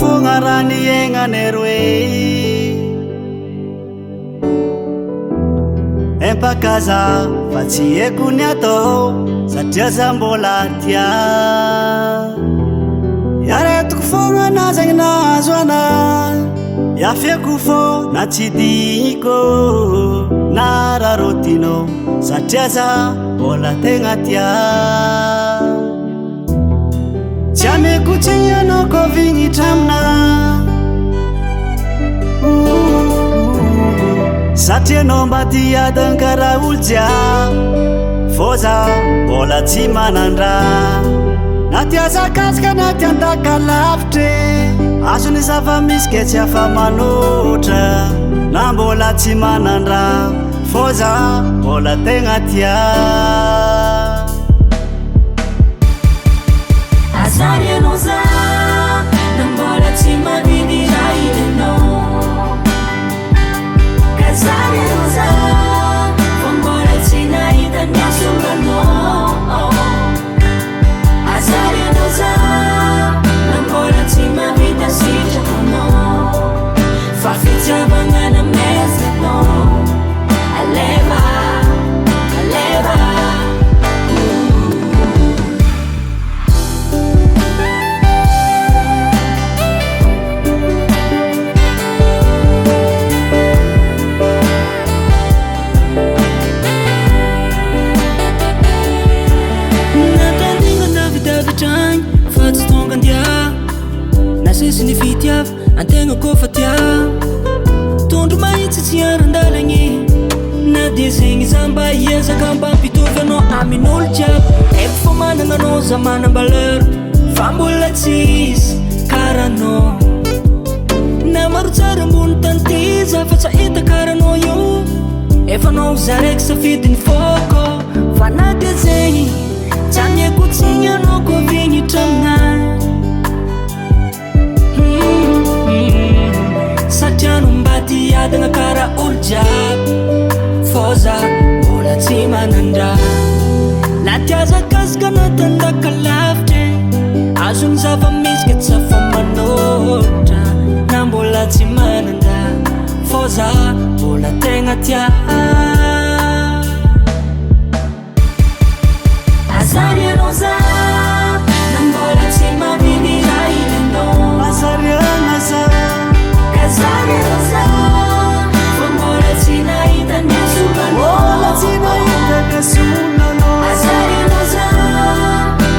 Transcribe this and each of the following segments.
fogna raha niaignanero e empakaza fa tsy haiko ny atao satria za mbola tia iaretiko fogna nazagny nahazo ana iafiako fô na tsy diniko na raha rôtinao satria za mbola tegna tia tsy amekotsigny anao kô vignitra amina satria anao mba tiadany karaha olo jiaby fô za mbola tsy manandra na tiazakazaka na tiandaka lavitry azony zava-misy ke tsy afa manotra na mbola tsy manandra fô za mbola tegna tia azary anao za na mbola tsy mavidy raha itanao kazary anao za fa mbola tsy nahita ny asoranao azary anao za na mbola tsy mavita sitrakonao fa fitiavagna na mezanao aleva aleva Nasisiny fitiava antegna kofa tia tondro mahitsy tsy arandalagny na dia zegny za mba hiezaka mpampitovy anao amin'olo jiaby haiko fô managna anao za manam-baleur fa mbola tsisy karaha anao na maro tsara ambony tany ty za fa tsy hita karaha anao io efa anao za raiky safidiny fôkô fa na dia zegny tsy amekotsigny anao kô vignitra aminahy satria no mba tiadagna karaha olo jiaby fô za mbola tsy manandra na tiazakazaka na tandaka lavitry azony zava-misy ke tsy afa manotra na mbola tsy manandra fô za mbola tegna tia azary anao za na mbola tsy mavidy raha itanao azariana za kazary anao za fa mbola tsy nahita ny mbola tsy nahita kasolonao azary anao za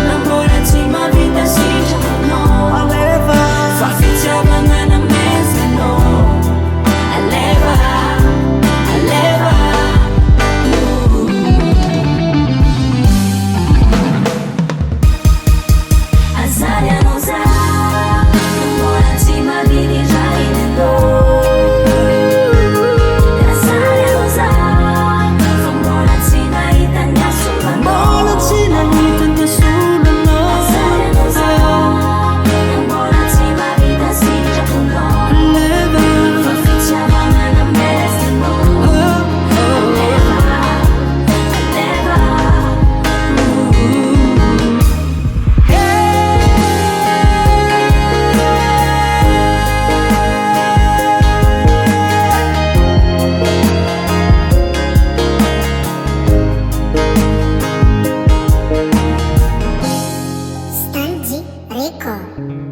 na mbola tsy mavita sitrakonao aleva fa fitiavagna na mezanao aleva aleva azary anao za na mbola tsy mavidy raha itanao kazary anao za fa mbola tsy nahita ny asoranao mbola tsy nahita ny asoranao azary anao za na mbola tsy mavita sitrakonao aleva fa fitiavagna na mezanao aleva aleva Stanji Record.